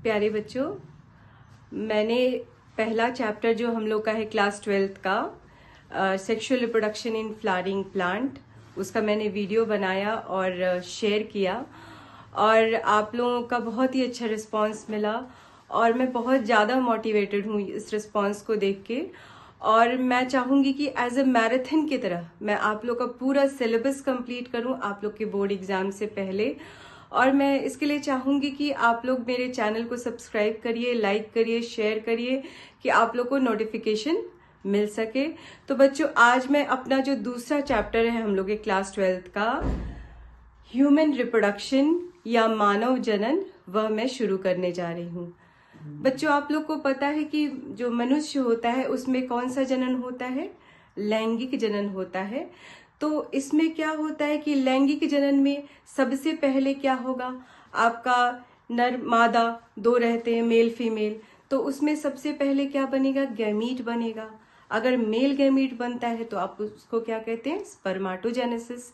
प्यारे बच्चों, मैंने पहला चैप्टर जो हम लोग का है क्लास 12th का sexual reproduction in flowering plant, उसका मैंने वीडियो बनाया और शेयर किया और आप लोगों का बहुत ही अच्छा रिस्पांस मिला और मैं बहुत ज़्यादा मोटिवेटेड हूँ इस रिस्पांस को देख के। और मैं चाहूँगी कि एज अ मैराथन की तरह मैं आप लोग का पूरा सिलेबस कंप्लीट करूँ आप लोग के बोर्ड एग्जाम से पहले। और मैं इसके लिए चाहूँगी कि आप लोग मेरे चैनल को सब्सक्राइब करिए, लाइक करिए, शेयर करिए कि आप लोग को नोटिफिकेशन मिल सके। तो बच्चों, आज मैं अपना जो दूसरा चैप्टर है हम लोग के क्लास 12th का ह्यूमन रिप्रोडक्शन या मानव जनन, वह मैं शुरू करने जा रही हूँ। बच्चों, आप लोग को पता है कि जो मनुष्य होता है उसमें कौन सा जनन होता है? लैंगिक जनन होता है। तो इसमें क्या होता है कि लैंगिक जनन में सबसे पहले क्या होगा, आपका नर मादा दो रहते हैं, मेल फीमेल। तो उसमें सबसे पहले क्या बनेगा? गैमीट बनेगा। अगर मेल गैमीट बनता है तो आप उसको क्या कहते हैं? स्पर्माटोजेनेसिस।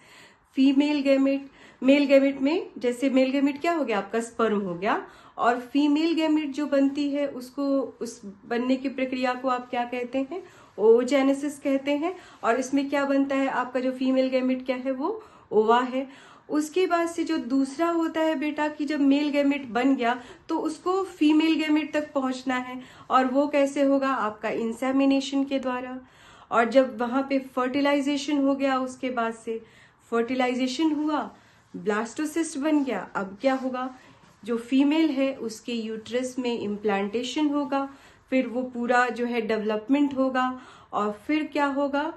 फीमेल गैमेट, मेल गैमेट में जैसे मेल गैमेट क्या हो गया? आपका स्पर्म हो गया। और फीमेल गैमेट जो बनती है उसको, उस बनने की प्रक्रिया को आप क्या कहते हैं? ओजेनेसिस कहते हैं। और इसमें क्या बनता है? आपका जो फीमेल गैमेट क्या है? वो ओवा है। उसके बाद से जो दूसरा होता है बेटा कि जब मेल गैमेट बन गया तो उसको फीमेल गैमेट तक पहुंचना है। और वो कैसे होगा? आपका इंसेमिनेशन के द्वारा। और जब वहां पे फर्टिलाइजेशन हो गया, उसके बाद से फर्टिलाइजेशन हुआ, ब्लास्टोसिस्ट बन गया। अब क्या होगा? जो फीमेल है उसके यूट्रस में इम्प्लांटेशन होगा, फिर वो पूरा जो है डेवलपमेंट होगा। और फिर क्या होगा?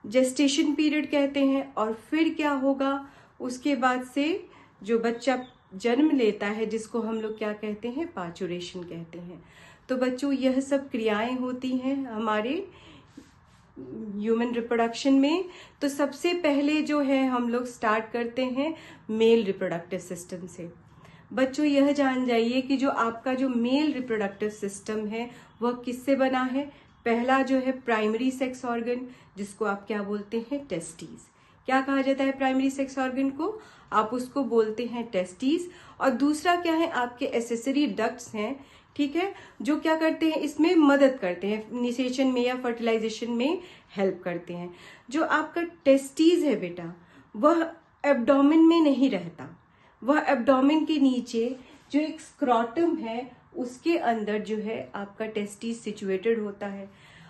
जेस्टेशन पीरियड कहते हैं। और फिर क्या होगा? उसके बाद से जो बच्चा जन्म लेता है जिसको हम लोग क्या कहते हैं? पाचुरेशन कहते हैं। तो बच्चों, यह सब क्रियाएं होती हैं हमारे ह्यूमन रिप्रोडक्शन में। तो सबसे पहले जो है हम लोग स्टार्ट करते हैं मेल रिप्रोडक्टिव सिस्टम से। बच्चों, यह जान जाइए कि जो आपका जो मेल रिप्रोडक्टिव सिस्टम है वह किससे बना है? पहला जो है प्राइमरी सेक्स ऑर्गन, जिसको आप क्या बोलते हैं? टेस्टीज। क्या कहा जाता है प्राइमरी सेक्स ऑर्गन को? आप उसको बोलते हैं टेस्टीज। और दूसरा क्या है? आपके एसेसरी डक्ट्स हैं, ठीक है, जो क्या करते हैं? इसमें मदद करते हैं, निषेचन में या फर्टिलाइजेशन में हेल्प करते हैं। जो आपका टेस्टीज है बेटा, वह एब्डोमेन में नहीं रहता, वह एब्डोमेन के नीचे जो एक स्क्रोटम है उसके अंदर जो है आपका टेस्टिस सिचुएटेड होता है।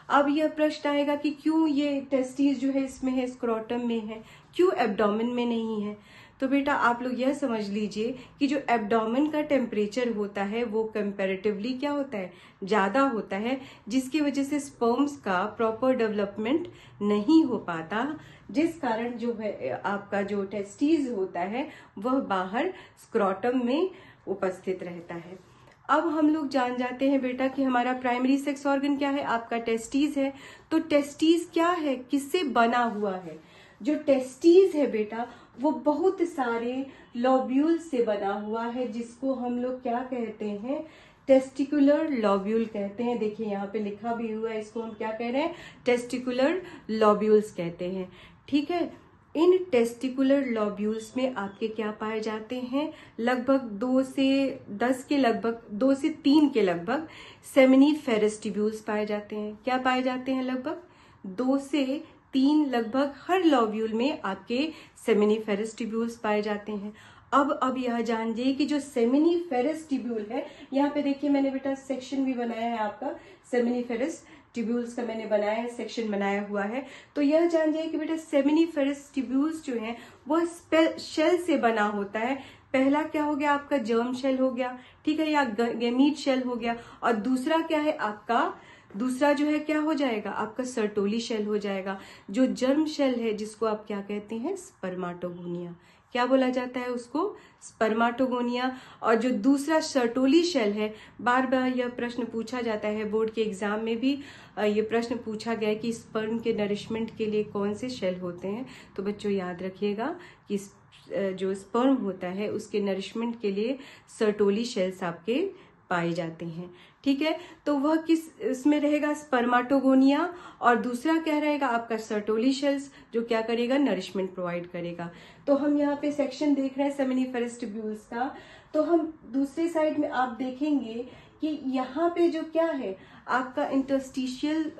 अब यह प्रश्न आएगा कि क्यों ये टेस्टिस जो है इसमें है, स्क्रोटम में है, क्यों एब्डोमेन में नहीं है? तो बेटा आप लोग यह समझ लीजिए कि जो एब्डोमेन का टेम्परेचर होता है वो कंपैरेटिवली क्या होता है? ज्यादा होता है, जिसकी वजह से स्पर्म्स का प्रॉपर डेवलपमेंट नहीं हो पाता, जिस कारण जो है आपका जो टेस्टीज होता है वह बाहर स्क्रोटम में उपस्थित रहता है। अब हम लोग जान जाते हैं बेटा कि हमारा प्राइमरी सेक्स ऑर्गन क्या है? आपका टेस्टीज है। तो टेस्टीज क्या है? किससे बना हुआ है? जो टेस्टीज है बेटा वो बहुत सारे लॉब्यूल से बना हुआ है, जिसको हम लोग क्या कहते हैं? टेस्टिकुलर लॉब्यूल कहते हैं। देखिए यहाँ पे लिखा भी हुआ है, इसको हम क्या कह रहे हैं? टेस्टिकुलर लॉब्यूल्स कहते हैं, ठीक है। इन टेस्टिकुलर लॉब्यूल्स में आपके क्या पाए जाते हैं? लगभग 2 से 10 के लगभग 2 से 3 के लगभग सेमिनिफेरस ट्यूब्यूल्स पाए जाते हैं। क्या पाए जाते हैं? लगभग 2 से 3 लगभग हर लॉब्यूल में आपके सेमिनिफेरस ट्यूब्यूल्स पाए जाते हैं। अब यह जान जाइए कि जो सेमिनिफेरस ट्यूब्यूल है, यहाँ पे देखिए मैंने बेटा सेक्शन भी बनाया है, आपका सेमिनिफेरस ट्यूब्यूल्स का मैंने बनाया है, सेक्शन बनाया हुआ है। तो यह जान जाइए कि बेटा सेमिनिफेरस ट्यूब्यूल्स जो है वह शेल से बना होता है। पहला क्या हो गया? आपका जर्म शेल हो गया, ठीक है, या गैमीट शेल हो गया। और दूसरा क्या है आपका? दूसरा जो है क्या हो जाएगा? आपका सर्टोली शेल हो जाएगा। जो जर्म शेल है जिसको आप क्या कहते हैं? स्पर्माटोगोनिया। क्या बोला जाता है उसको? स्पर्माटोगोनिया। और जो दूसरा सर्टोली शेल है, बार बार यह प्रश्न पूछा जाता है, बोर्ड के एग्जाम में भी ये प्रश्न पूछा गया है कि स्पर्म के नरिशमेंट के लिए कौन से शेल होते हैं। तो बच्चों याद रखिएगा कि जो स्पर्म होता है उसके नरिशमेंट के लिए सर्टोली शेल्स आपके पाए जाते हैं। ठीक है, तो वह किस इसमें रहेगा, स्पर्माटोगोनिया, और दूसरा क्या रहेगा आपका सर्टोली शेल्स, जो क्या करेगा, नरिशमेंट प्रोवाइड करेगा। तो हम यहाँ पे सेक्शन देख रहे हैं सेमिनिफेरस ट्यूब्यूल्स का। तो हम दूसरे साइड में आप देखेंगे कि यहाँ पे जो क्या है आपका इंटरस्टिशियल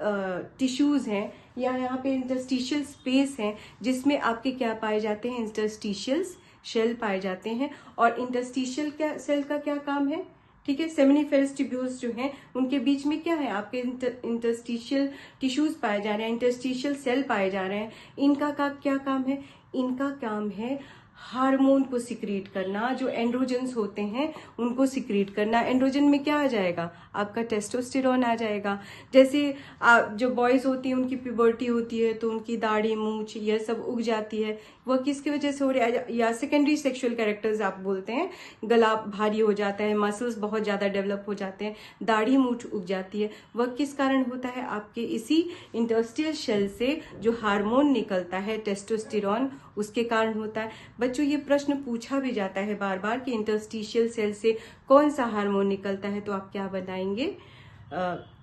टिश्यूज हैं, या यहाँ पे इंटरस्टिशियल स्पेस है जिसमें आपके क्या पाए जाते हैं, इंटरस्टिशियल शेल पाए जाते हैं। और इंटरस्टिशियल क्या सेल का क्या काम है, ठीक है, सेमिनिफेरस ट्यूब्यूल्स जो हैं उनके बीच में क्या है, आपके इंटरस्टिशियल टिश्यूज पाए जा रहे हैं, इंटरस्टिशियल सेल पाए जा रहे हैं। इनका क्या काम है, इनका काम है हार्मोन को सिक्रीट करना, जो एंड्रोजन्स होते हैं उनको सिक्रीट करना। एंड्रोजन में क्या आ जाएगा, आपका टेस्टोस्टेरोन आ जाएगा। जैसे जो बॉयज होती हैं उनकी प्यूबर्टी होती है तो उनकी दाढ़ी मूंछ यह सब उग जाती है, वह किसकी वजह से हो रहा है, या सेकेंडरी सेक्सुअल कैरेक्टर्स आप बोलते हैं, गला भारी हो जाता है, मसल्स बहुत ज्यादा डेवलप हो जाते हैं, दाढ़ी मूंछ उग जाती है, वह किस कारण होता है, आपके इसी इंटरस्टिशियल शेल से जो हार्मोन निकलता है टेस्टोस्टेरोन, उसके कारण होता है। बच्चों ये प्रश्न पूछा भी जाता है बार बार कि इंटरस्टिशियल सेल से कौन सा हार्मोन निकलता है, तो आप क्या बताएंगे,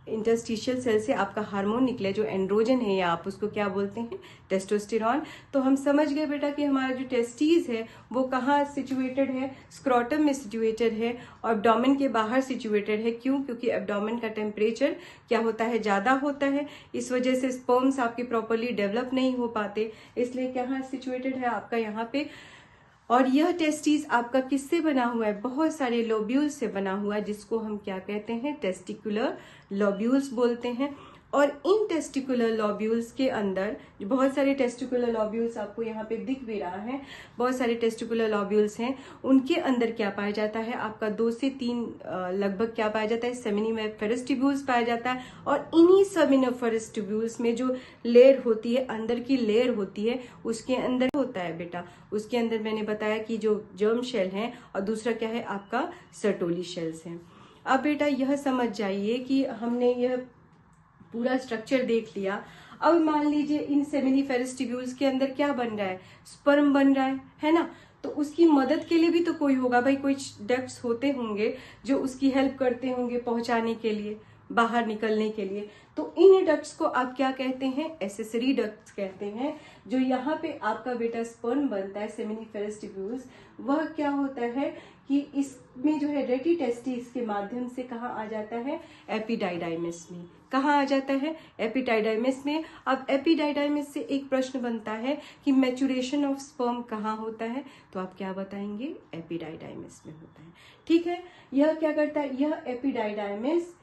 इंटरस्टिशियल सेल से आपका हार्मोन निकले जो एंड्रोजन है, या आप उसको क्या बोलते हैं, टेस्टोस्टेरोन। तो हम समझ गए बेटा कि हमारा जो टेस्टीज है वो कहाँ सिचुएटेड है, स्क्रोटम में सिचुएटेड है, और एब्डोमेन के बाहर सिचुएटेड है। क्यों, क्योंकि एब्डोमेन का टेम्परेचर क्या होता है, ज्यादा होता है, इस वजह से स्पर्म्स आपके प्रॉपरली डेवलप नहीं हो पाते, इसलिए क्या सिचुएटेड है आपका यहाँ पे। और यह टेस्टिस आपका किससे बना हुआ है, बहुत सारे लोब्यूल्स से बना हुआ है, जिसको हम क्या कहते हैं, टेस्टिकुलर लोब्यूल्स बोलते हैं। और इन टेस्टिकुलर लोब्यूल्स के अंदर बहुत सारे टेस्टिकुलर लोब्यूल्स आपको यहाँ पे दिख भी रहा है, बहुत सारे टेस्टिकुलर लोब्यूल्स हैं, उनके अंदर क्या पाया जाता है, आपका 2 से 3 लगभग क्या पाया जाता है, सेमिनिफेरस ट्यूब्यूल्स पाया जाता है। और इन्हीं सेमिनिफेरस ट्यूब्यूल्स में जो लेयर होती है, अंदर की लेयर होती है, उसके अंदर होता है बेटा, उसके अंदर मैंने बताया कि जो जर्म शेल है, और दूसरा क्या है आपका सर्टोली शेल्स है। अब बेटा यह समझ जाइए कि हमने यह पूरा स्ट्रक्चर देख लिया। अब मान लीजिए इन सेमिनिफेरस ट्यूब्यूल्स के अंदर क्या बन रहा है, स्पर्म बन रहा है ना, तो उसकी मदद के लिए भी तो कोई होगा भाई, कोई डक्ट्स होते होंगे जो उसकी हेल्प करते होंगे पहुंचाने के लिए, बाहर निकलने के लिए। तो इन डक्ट्स को आप क्या कहते हैं, एसेसरी डक्ट्स कहते हैं। जो यहाँ पे आपका बेटा स्पर्म बनता है सेमिनिफेरस ट्यूब्यूल्स, वह क्या होता है कि इसमें जो है रेटी टेस्टिस के माध्यम से कहाँ आ जाता है, एपिडाइडाइमिस में। कहाँ आ जाता है, एपिडाइडाइमिस में। अब एपिडाइडाइमिस से एक प्रश्न बनता है कि मैचुरेशन ऑफ स्पर्म कहाँ होता है, तो आप क्या बताएंगे, एपिडाइडाइमिस में होता है। ठीक है, यह क्या करता है, यह एपिडाइडाइमिस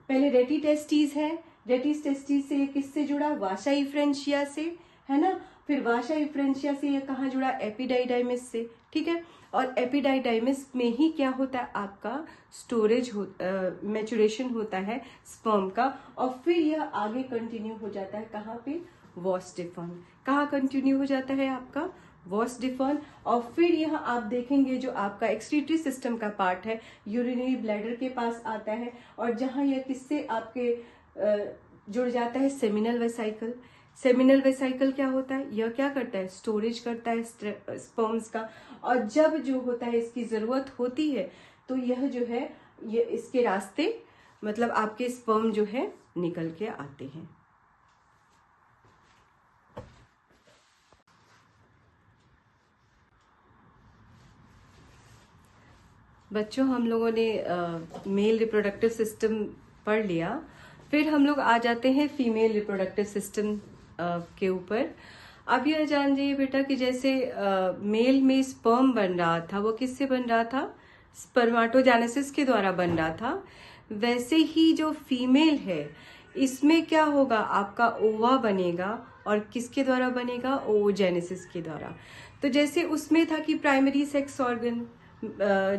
पहले रेटी टेस्टिस है, रेटी टेस्टिस से ये किससे जुड़ा, वाशा इफ्रेंशिया से, है ना, फिर वाशा इफ्रेंशिया से ये कहाँ जुड़ा, एपिडाइडाइमिस से। ठीक है, और एपिडाइडाइमिस में ही क्या होता है आपका स्टोरेज मैचुरेशन होता है स्पर्म का, और फिर यह आगे कंटिन्यू हो जाता है कहाँ पे, वॉस डिफर्न। कहाँ कंटिन्यू हो जाता है आपका, वॉस डिफर्न। और फिर यहाँ आप देखेंगे जो आपका एक्सक्रीटरी सिस्टम का पार्ट है, यूरिनरी ब्लैडर के पास आता है, और जहाँ यह किससे आपके जुड़ जाता है, सेमिनल वेसाइकल। सेमिनल वेसाइकल क्या होता है, यह क्या करता है, स्टोरेज करता है स्पर्म्स का, और जब जो होता है इसकी जरूरत होती है तो यह जो है ये इसके रास्ते, मतलब आपके स्पर्म जो है निकल के आते हैं। बच्चों हम लोगों ने मेल रिप्रोडक्टिव सिस्टम पढ़ लिया, फिर हम लोग आ जाते हैं फीमेल रिप्रोडक्टिव सिस्टम के ऊपर। अब यह जान जाइए बेटा कि जैसे मेल में स्पर्म बन रहा था, वो किससे बन रहा था, स्पर्माटोजेनेसिस के द्वारा बन रहा था, वैसे ही जो फीमेल है इसमें क्या होगा, आपका ओवा बनेगा, और किसके द्वारा बनेगा, ओजेनेसिस के द्वारा। तो जैसे उसमें था कि प्राइमरी सेक्स ऑर्गन,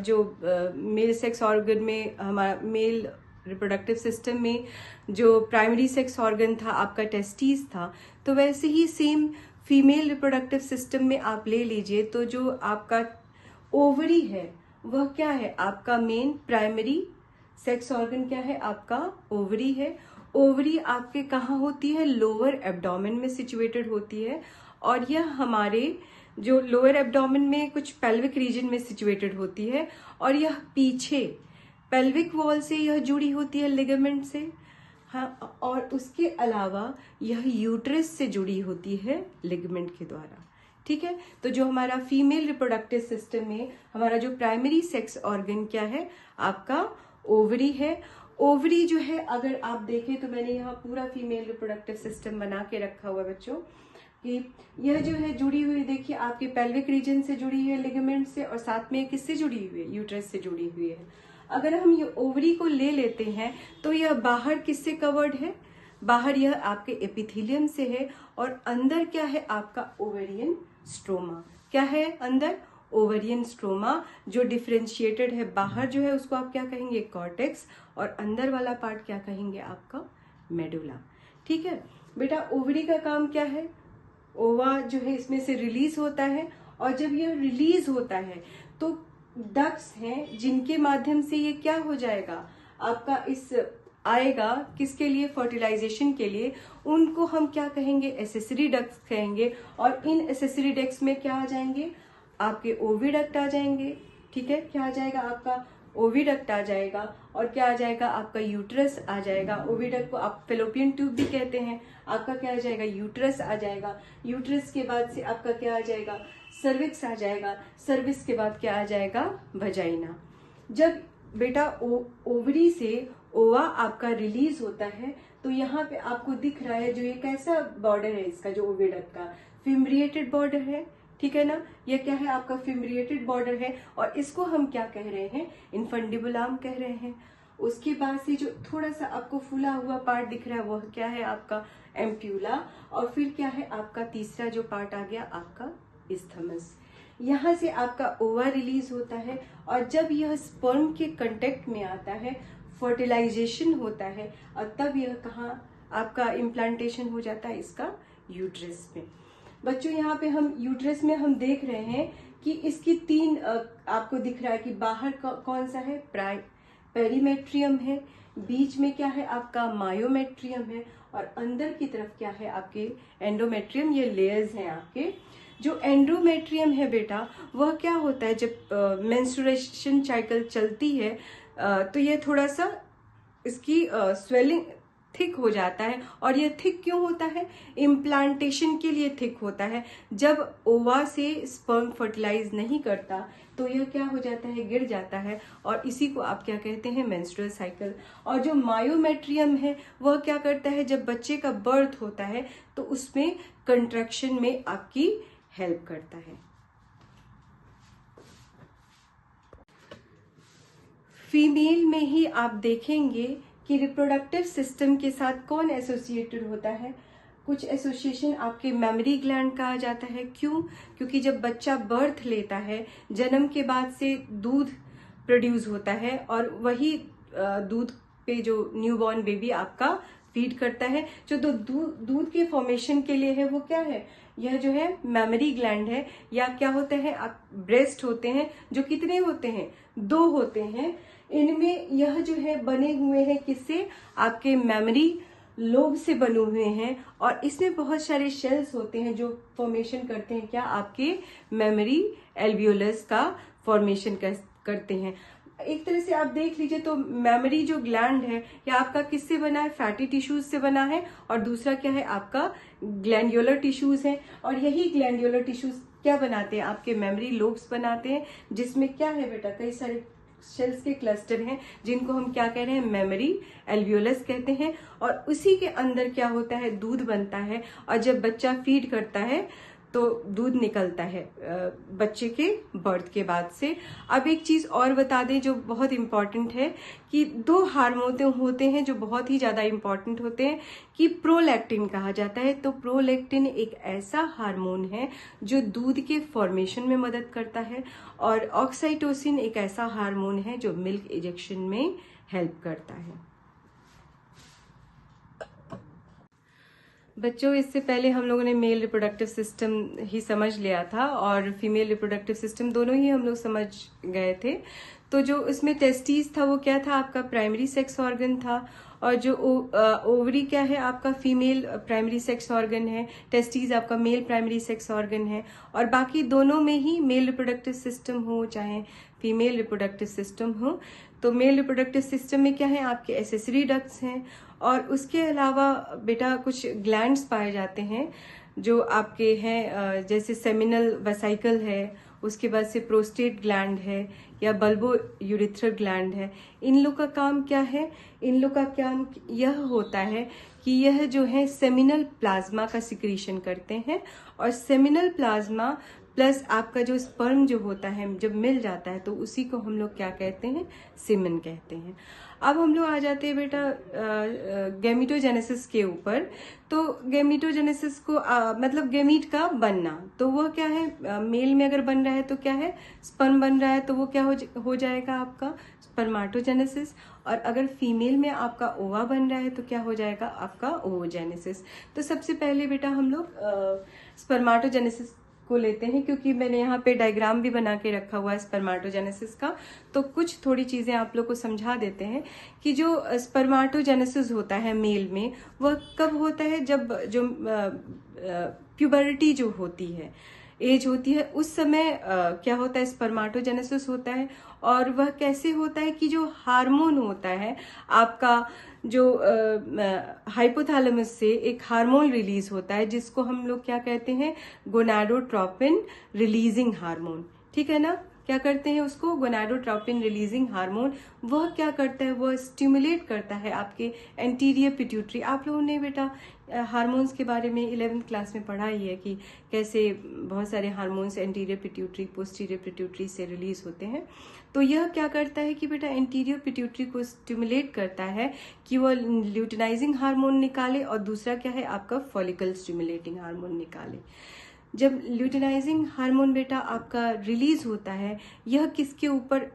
जो मेल सेक्स ऑर्गन में, हमारा मेल रिप्रोडक्टिव सिस्टम में जो प्राइमरी सेक्स ऑर्गन था आपका टेस्टिस था, तो वैसे ही सेम फीमेल रिप्रोडक्टिव सिस्टम में आप ले लीजिए तो जो आपका ओवरी है वह क्या है, आपका मेन प्राइमरी सेक्स ऑर्गन क्या है, आपका ओवरी है। ओवरी आपके कहाँ होती है, लोअर एब्डोमेन में सिचुएटेड होती है, और यह हमारे जो लोअर एब्डोमेन में कुछ पेल्विक रीजन में सिचुएटेड होती है, और यह पीछे पेल्विक वॉल से यह जुड़ी होती है लिगामेंट से, हाँ, और उसके अलावा यह यूट्रस से जुड़ी होती है लिगामेंट के द्वारा। ठीक है, तो जो हमारा फीमेल रिप्रोडक्टिव सिस्टम में हमारा जो प्राइमरी सेक्स ऑर्गन क्या है, आपका ओवरी है। ओवरी जो है, अगर आप देखें तो मैंने यहाँ पूरा फीमेल रिप्रोडक्टिव सिस्टम बना के रखा हुआ है बच्चों, कि यह जो है जुड़ी हुई, देखिए आपके पेल्विक रीजन से जुड़ी हुई है लिगामेंट से, और साथ में किससे जुड़ी हुई है, यूट्रस से जुड़ी हुई है। अगर हम ये ओवरी को ले लेते हैं तो यह बाहर किससे कवर्ड है, बाहर यह आपके एपिथेलियम से है, और अंदर क्या है आपका ओवेरियन स्ट्रोमा। क्या है अंदर, ओवेरियन स्ट्रोमा, जो डिफरेंशिएटेड है। बाहर जो है उसको आप क्या कहेंगे, कॉर्टेक्स, और अंदर वाला पार्ट क्या कहेंगे, आपका मेडुला। ठीक है बेटा, ओवरी का काम क्या है, ओवा जो है इसमें से रिलीज होता है, और जब यह रिलीज होता है तो डक्ट्स हैं जिनके माध्यम से ये क्या हो जाएगा, आपका इस आएगा किसके लिए, फर्टिलाइजेशन के लिए। उनको हम क्या कहेंगे, एसेसरी डक्ट्स कहेंगे, और इन एसेसरी डक्ट्स में क्या आ जाएंगे, आपके ओविडक्ट आ जाएंगे। ठीक है, क्या आ जाएगा, आपका ओविडक्ट आ जाएगा, और क्या आ जाएगा, आपका यूट्रस आ जाएगा। ओविडक्ट को आप फेलोपियन ट्यूब भी कहते हैं। आपका क्या आ जाएगा, यूट्रस आ जाएगा। यूट्रस के बाद से आपका क्या आ जाएगा, सर्विक्स आ जाएगा। सर्विक्स के बाद क्या आ जाएगा, वजाइना। जब बेटा ओवरी से ओवा आपका रिलीज होता है तो यहाँ पे आपको दिख रहा है जो ये कैसा बॉर्डर है इसका, जो ओविडक्ट का फिम्ब्रिएटेड बॉर्डर है। ठीक है ना, ये क्या है आपका फिम्ब्रिएटेड बॉर्डर है, और इसको हम क्या कह रहे हैं, इन्फंडिबुलम कह रहे हैं। उसके बाद से जो थोड़ा सा आपको फूला हुआ पार्ट दिख रहा है वह क्या है आपका एम्प्यूला, और फिर क्या है आपका तीसरा जो पार्ट आ गया आपका इस्थमस। यहाँ से आपका ओवा रिलीज होता है, और जब यह स्पर्म के कांटेक्ट में आता है, फर्टिलाइजेशन होता है, और तब यह कहाँ आपका इम्प्लांटेशन हो जाता है, इसका यूट्रस में। बच्चों यहाँ पे हम यूट्रस में हम देख रहे हैं कि इसकी तीन आपको दिख रहा है कि बाहर कौन सा है, पेरीमेट्रियम है, बीच में क्या है आपका मायोमेट्रियम है, और अंदर की तरफ क्या है आपके एंडोमेट्रियम। ये लेयर्स हैं आपके। जो एंडोमेट्रियम है बेटा, वह क्या होता है, जब मेंस्ट्रुएशन साइकिल चलती है तो ये थोड़ा सा इसकी स्वेलिंग थिक हो जाता है। और ये थिक क्यों होता है, इम्प्लांटेशन के लिए थिक होता है। जब ओवा से स्पर्म फर्टिलाइज नहीं करता तो यह क्या हो जाता है, गिर जाता है, और इसी को आप क्या कहते हैं, मेंस्ट्रुअल साइकिल। और जो मायोमेट्रियम है वह क्या करता है, जब बच्चे का बर्थ होता है तो उसमें कंट्रैक्शन में आपकी हेल्प करता है। फीमेल में ही आप देखेंगे कि रिप्रोडक्टिव सिस्टम के साथ कौन एसोसिएटेड होता है, कुछ एसोसिएशन आपके मेमोरी ग्लैंड का आ जाता है। क्यों, क्योंकि जब बच्चा बर्थ लेता है, जन्म के बाद से दूध प्रोड्यूस होता है, और वही दूध पे जो न्यूबॉर्न बेबी आपका फीड करता है। जो दूध के फॉर्मेशन के लिए है वो क्या है, यह जो है मेमोरी ग्लैंड है, या क्या होते हैं आप ब्रेस्ट होते हैं, जो कितने होते हैं, 2 होते हैं। इनमें यह जो है बने हुए हैं किससे, आपके मेमोरी लोब से बने हुए हैं, और इसमें बहुत सारे शेल्स होते हैं जो फॉर्मेशन करते हैं क्या, आपके मेमोरी एल्वियोलस का फॉर्मेशन करते हैं। एक तरह से आप देख लीजिए तो मेमोरी जो ग्लैंड है या आपका किससे बना है, फैटी टिश्यूज से बना है, और दूसरा क्या है आपका ग्लैंडुलर टिश्यूज है। और यही ग्लैंडुलर टिश्यूज क्या बनाते हैं, आपके मेमोरी लोब्स बनाते हैं, जिसमें क्या है बेटा, कई सारे शेल्स के क्लस्टर हैं जिनको हम क्या कह रहे हैं, मेमोरी एल्वियोलस कहते हैं। और उसी के अंदर क्या होता है, दूध बनता है, और जब बच्चा फीड करता है तो दूध निकलता है बच्चे के बर्थ के बाद से। अब एक चीज और बता दें जो बहुत इंपॉर्टेंट है, कि 2 हार्मोन होते हैं जो बहुत ही ज्यादा इंपॉर्टेंट होते हैं, कि प्रोलैक्टिन कहा जाता है। तो प्रोलैक्टिन एक ऐसा हार्मोन है जो दूध के फॉर्मेशन में मदद करता है, और ऑक्साइटोसिन एक ऐसा हार्मोन है जो मिल्क इजेक्शन में हेल्प करता है। बच्चों, इससे पहले हम लोगों ने मेल रिप्रोडक्टिव सिस्टम ही समझ लिया था और फीमेल रिप्रोडक्टिव सिस्टम, दोनों ही हम लोग समझ गए थे। तो जो उसमें टेस्टिस था वो क्या था, आपका प्राइमरी सेक्स ऑर्गन था, और जो ओवरी क्या है, आपका फीमेल प्राइमरी सेक्स ऑर्गन है, टेस्टिस आपका मेल प्राइमरी सेक्स ऑर्गन है, और बाकी दोनों में ही मेल रिप्रोडक्टिव सिस्टम हो चाहे फीमेल रिप्रोडक्टिव सिस्टम हो। तो मेल रिप्रोडक्टिव सिस्टम में क्या है, आपके एसेसरी डक्ट्स हैं, और उसके अलावा बेटा कुछ ग्लैंड्स पाए जाते हैं जो आपके हैं, जैसे सेमिनल वेसाइकल है, उसके बाद से प्रोस्टेट ग्लैंड है या बल्बो यूरिथ्रल ग्लैंड है। इन लोग का काम क्या है, इन लोग का काम यह होता है कि यह जो है सेमिनल प्लाज्मा का सिक्रीशन करते हैं, और सेमिनल प्लाज्मा प्लस आपका जो स्पर्म जो होता है जब मिल जाता है तो उसी को हम लोग क्या कहते हैं, सीमेन कहते हैं। अब हम लोग आ जाते हैं बेटा गैमीटोजेनेसिस के ऊपर। तो गैमीटोजेनेसिस को मतलब गैमीट का बनना, तो वह क्या है, मेल में अगर बन रहा है तो क्या है, स्पर्म बन रहा है तो वो क्या हो जाएगा आपका स्पर्माटोजेनेसिस, और अगर फीमेल में आपका ओवा बन रहा है तो क्या हो जाएगा आपका ओवोजेनेसिस। तो सबसे पहले बेटा हम लोग स्पर्माटोजेनेसिस को लेते हैं, क्योंकि मैंने यहाँ पे डायग्राम भी बना के रखा हुआ है स्पर्माटोजेनेसिस का, तो कुछ थोड़ी चीजें आप लोग को समझा देते हैं कि जो स्पर्माटोजेनेसिस होता है मेल में वह कब होता है, जब जो प्यूबर्टी जो होती है, एज होती है, उस समय क्या होता है, स्पर्माटोजेनेसिस होता है। और वह कैसे होता है कि जो हार्मोन होता है आपका, जो हाइपोथैलेमस से एक हार्मोन रिलीज होता है जिसको हम लोग क्या कहते हैं, गोनाडोट्रोपिन रिलीजिंग हार्मोन, ठीक है ना। क्या करते हैं उसको, गोनाडोट्रोपिन रिलीजिंग हार्मोन। वह क्या करता है, वह स्टिमुलेट करता है आपके एंटीरियर पिट्यूटरी। आप लोगों ने बेटा हार्मोन्स के बारे में 11th क्लास में पढ़ा ही है कि कैसे बहुत सारे hormones anterior pituitary posterior pituitary से रिलीज होते हैं। तो यह क्या करता है कि बेटा एंटीरियर पिट्यूटरी को स्टिमुलेट करता है कि वह ल्यूटिनाइजिंग हार्मोन निकाले, और दूसरा क्या है आपका फॉलिकल स्टिमुलेटिंग हार्मोन निकाले। जब ल्यूटिनाइजिंग हार्मोन बेटा आपका रिलीज होता है, यह किसके ऊपर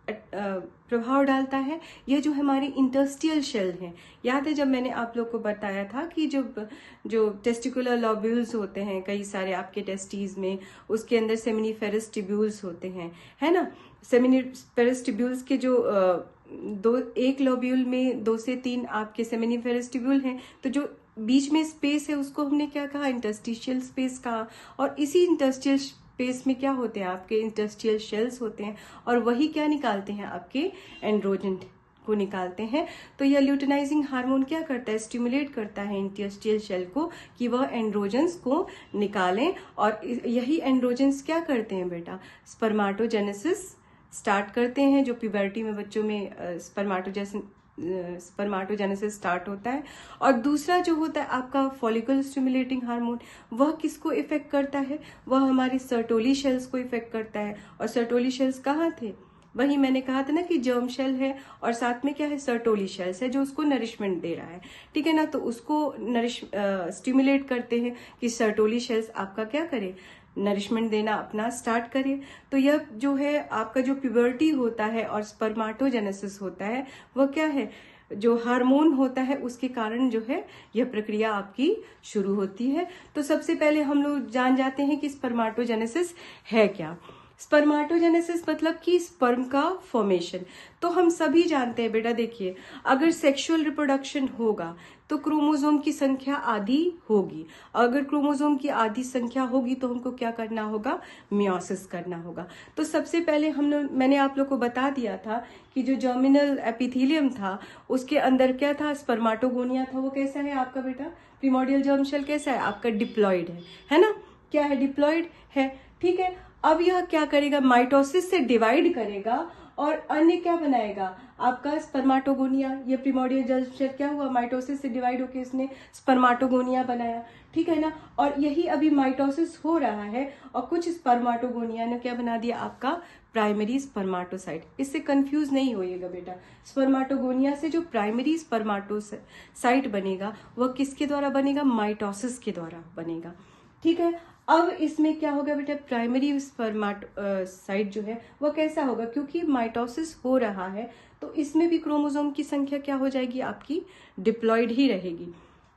प्रभाव डालता है, यह जो हमारे इंटरस्टियल शेल हैं। याद है जब मैंने आप लोग को बताया था कि जो टेस्टिकुलर लॉब्यूल्स होते हैं कई सारे आपके टेस्टीज में, उसके अंदर सेमिनिफेरस ट्यूब्यूल्स होते हैं, है ना। सेमिनिफेरस ट्यूब्यूल्स के जो एक लॉब्यूल में 2 से 3 आपके सेमिनिफेरस ट्यूब्यूल हैं, तो जो बीच में स्पेस है उसको हमने क्या कहा, इंटरस्टिशियल स्पेस कहा। और इसी इंटरस्टिशियल स्पेस में क्या होते हैं, आपके इंटरस्टिशियल शेल्स होते हैं, और वही क्या निकालते हैं, आपके एंड्रोजन को निकालते हैं। तो यह ल्यूटिनाइजिंग हार्मोन क्या करता है, स्टिमुलेट करता है इंटरस्टिशियल शेल को कि वह एंड्रोजन्स को निकालें, और यही एंड्रोजन्स क्या करते हैं बेटा, स्पर्माटोजेनेसिस स्टार्ट करते हैं। जो प्यूबर्टी में बच्चों में स्पर्माटोजेनेसिस स्टार्ट होता है। और दूसरा जो होता है आपका फॉलिकल स्टिमुलेटिंग हार्मोन, वह किसको इफेक्ट करता है, वह हमारे सर्टोली शेल्स को इफेक्ट करता है। और सर्टोली शेल्स कहाँ थे, वही मैंने कहा था ना कि जर्म शेल है और साथ में क्या है, सर्टोली शेल्स है जो उसको नरिशमेंट दे रहा है, ठीक है ना। तो उसको स्टिमुलेट करते हैं कि सर्टोली शेल्स आपका क्या करे, नरिशमेंट देना अपना स्टार्ट करे। तो यह जो है आपका जो प्यूबर्टी होता है और स्पर्माटोजेनेसिस होता है, वह क्या है, जो हार्मोन होता है उसके कारण जो है यह प्रक्रिया आपकी शुरू होती है। तो सबसे पहले हम लोग जान जाते हैं कि स्पर्माटोजेनेसिस है क्या। स्पर्माटोजेनेसिस मतलब कि स्पर्म का फॉर्मेशन। तो हम सभी जानते हैं बेटा, देखिए अगर सेक्सुअल रिप्रोडक्शन होगा तो क्रोमोसोम की संख्या आधी होगी। अगर क्रोमोसोम की आधी संख्या होगी तो हमको क्या करना होगा, मियोसिस करना होगा। तो सबसे पहले मैंने आप लोग को बता दिया था कि जो जर्मिनल एपिथेलियम था उसके अंदर क्या था, स्पर्माटोगोनिया था। वो कैसा है आपका बेटा, प्रिमोर्डियल जर्म शेल कैसा है आपका, डिप्लॉइड है ना, क्या है, डिप्लॉइड है, ठीक है। अब यह क्या करेगा, माइटोसिस से डिवाइड करेगा और अन्य क्या बनाएगा आपका स्पर्माटोगोनिया। ये प्रिमोर्डियल जर्म शेल क्या हुआ, माइटोसिस से डिवाइड होकर इसने स्पर्माटोगोनिया बनाया, ठीक है ना। और यही अभी माइटोसिस हो रहा है और कुछ स्पर्माटोगोनिया ने क्या बना दिया, आपका प्राइमरी स्पर्माटोसाइट। इससे कंफ्यूज नहीं होइएगा बेटा, स्पर्माटोगोनिया से जो प्राइमरी स्पर्माटोसाइट बनेगा वह किसके द्वारा बनेगा, माइटोसिस के द्वारा बनेगा, ठीक है। अब इसमें क्या होगा बेटा, प्राइमरी स्पर्माटोसाइट जो है वह कैसा होगा, क्योंकि माइटोसिस हो रहा है तो इसमें भी क्रोमोसोम की संख्या क्या हो जाएगी आपकी, डिप्लॉइड ही रहेगी।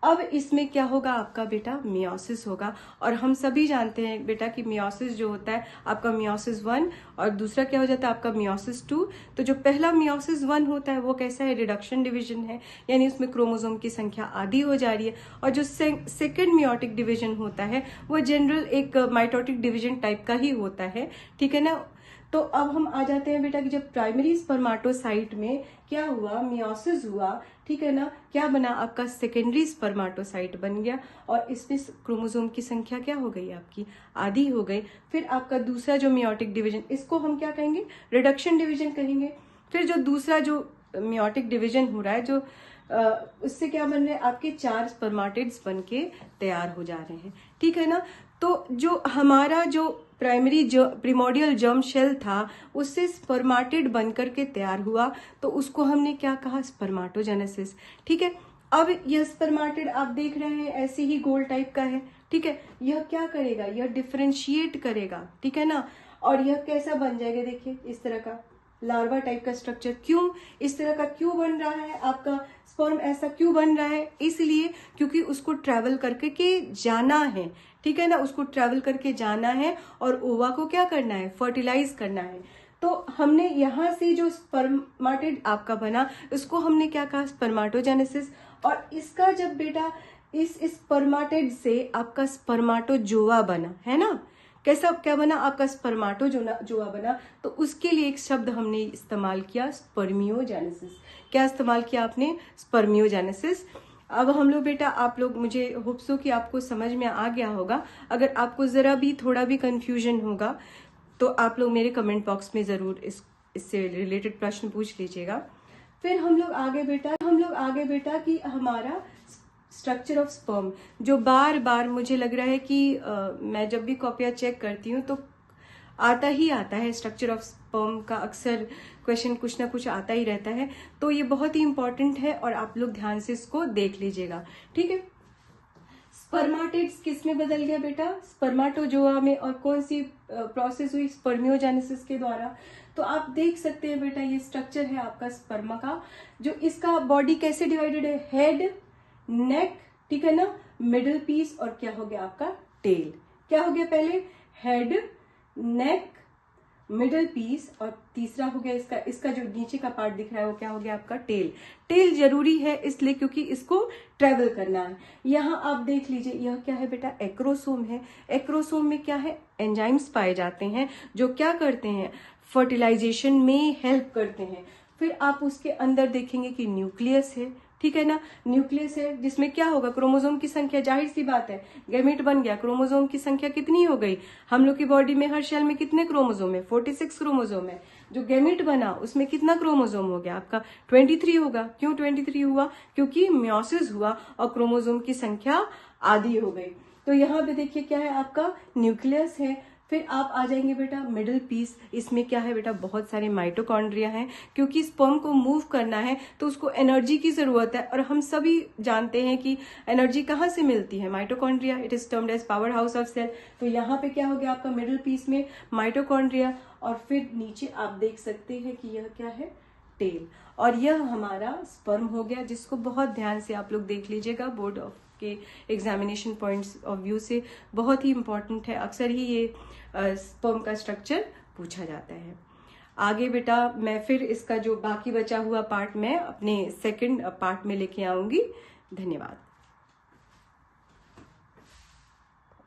अब इसमें क्या होगा आपका बेटा, मियोसिस होगा। और हम सभी जानते हैं बेटा कि मियोसिस जो होता है आपका मियोसिस 1 और दूसरा क्या हो जाता है आपका मियोसिस 2। तो जो पहला मियोसिस 1 होता है वो कैसा है, रिडक्शन डिवीजन है, यानी उसमें क्रोमोसोम की संख्या आधी हो जा रही है। और जो सेकेंड मियोटिक डिवीजन होता है वो जनरल एक माइटोटिक डिवीजन टाइप का ही होता है, ठीक है ना। तो अब हम आ जाते हैं बेटा कि जब प्राइमरी स्पर्माटोसाइट में क्या हुआ, मियोसिस हुआ, ठीक है ना, क्या बना आपका सेकेंडरी स्पर्माटोसाइट बन गया और इसमें क्रोमोसोम की संख्या क्या हो गई आपकी, आधी हो गई। फिर आपका दूसरा जो मियोटिक डिवीजन, इसको हम क्या कहेंगे, रिडक्शन डिवीजन कहेंगे। फिर जो दूसरा जो मियोटिक डिवीजन हो रहा है, जो उससे क्या बन रहे हैं, आपके 4 स्पर्माटिड्स बन के तैयार हो जा रहे हैं, ठीक है ना। तो जो हमारा जो प्रिमोडियल जर्म शेल था उससे स्पर्माटिड बनकर के तैयार हुआ, तो उसको हमने क्या कहा, स्पर्माटोजेनेसिस, ठीक है। अब यह स्पर्माटिड आप देख रहे हैं ऐसे ही गोल टाइप का है, ठीक है। यह क्या करेगा, यह डिफरेंशिएट करेगा, ठीक है ना। और यह कैसा बन जाएगा, देखिए इस तरह का लार्वा टाइप का स्ट्रक्चर। क्यों इस तरह का क्यों बन रहा है, आपका स्पर्म ऐसा क्यों बन रहा है, इसलिए क्योंकि उसको ट्रैवल करके के जाना है, ठीक है ना, उसको ट्रैवल करके जाना है और ओवा को क्या करना है, फर्टिलाइज करना है। तो हमने यहाँ से जो स्पर्माटिड आपका बना उसको हमने क्या कहा, स्पर्माटोजेनेसिस। और इसका जब बेटा इस स्पर्माटिड से आपका स्पर्माटोजोआ बना, है ना, कैसा क्या बना आपका स्पर्माटोजोआ बना, तो उसके लिए एक शब्द हमने इस्तेमाल किया, स्पर्मियोजेनेसिस। क्या इस्तेमाल किया आपने, स्पर्मियोजेनेसिस। अब हम लोग बेटा, आप लोग, मुझे होप्स हो कि आपको समझ में आ गया होगा। अगर आपको जरा भी थोड़ा भी कंफ्यूजन होगा तो आप लोग मेरे कमेंट बॉक्स में जरूर इससे रिलेटेड प्रश्न पूछ लीजिएगा। फिर हम लोग आगे बेटा कि हमारा स्ट्रक्चर ऑफ स्पर्म, जो बार बार मुझे लग रहा है कि मैं जब भी कॉपियां चेक करती हूँ तो आता ही आता है, स्ट्रक्चर ऑफ स्पर्म का अक्सर क्वेश्चन कुछ ना कुछ आता ही रहता है। तो ये बहुत ही इंपॉर्टेंट है और आप लोग ध्यान से इसको देख लीजिएगा, ठीक है। स्पर्माटिड्स किस में बदल गया बेटा, स्पर्माटोजोआ में। और कौन सी प्रोसेस हुई, स्पर्मियोजेनेसिस के द्वारा। तो आप देख सकते हैं बेटा, ये स्ट्रक्चर है आपका स्पर्मा का, जो इसका बॉडी कैसे डिवाइडेड है, हेड, नेक, ठीक है ना, मिडल पीस और क्या हो गया आपका टेल। क्या हो गया, पहले हेड, नेक, मिडल पीस और तीसरा हो गया इसका जो नीचे का पार्ट दिख रहा है वो क्या हो गया आपका टेल। टेल जरूरी है इसलिए क्योंकि इसको ट्रेवल करना है। यहाँ आप देख लीजिए, यह क्या है बेटा, एक्रोसोम है। एक्रोसोम में क्या है, एंजाइम्स पाए जाते हैं जो क्या करते हैं, फर्टिलाइजेशन में हेल्प करते हैं। फिर आप उसके अंदर देखेंगे कि न्यूक्लियस है, ठीक है ना, न्यूक्लियस है जिसमें क्या होगा, क्रोमोसोम की संख्या, जाहिर सी बात है गैमेट बन गया, क्रोमोसोम की संख्या कितनी हो गई, हम लोग की बॉडी में हर सेल में कितने क्रोमोसोम है, 46 क्रोमोसोम है। जो गैमेट बना उसमें कितना क्रोमोसोम हो गया आपका, 23 होगा। क्यों 23 हुआ, क्योंकि मियोसिस हुआ और क्रोमोसोम की संख्या आधी हो गई। तो यहाँ पे देखिए क्या है आपका, न्यूक्लियस है। फिर आप आ जाएंगे बेटा मिडिल पीस, इसमें क्या है बेटा, बहुत सारे माइटोकॉन्ड्रिया हैं, क्योंकि स्पर्म को मूव करना है तो उसको एनर्जी की जरूरत है। और हम सभी जानते हैं कि एनर्जी कहाँ से मिलती है, mitochondria, it is termed as powerhouse of cell. तो यहाँ पे क्या हो गया आपका मिडिल पीस में माइटोकॉन्ड्रिया। और फिर नीचे आप देख सकते हैं कि यह क्या है, टेल। और यह हमारा स्पर्म हो गया, जिसको बहुत ध्यान से आप लोग देख लीजिएगा, बोर्ड ऑफ के एग्जामिनेशन पॉइंट्स ऑफ व्यू से बहुत ही इंपॉर्टेंट है। अक्सर ही ये स्पर्म का स्ट्रक्चर पूछा जाता है। आगे बेटा मैं फिर इसका जो बाकी बचा हुआ पार्ट मैं अपने सेकंड पार्ट में लेके आऊंगी। धन्यवाद।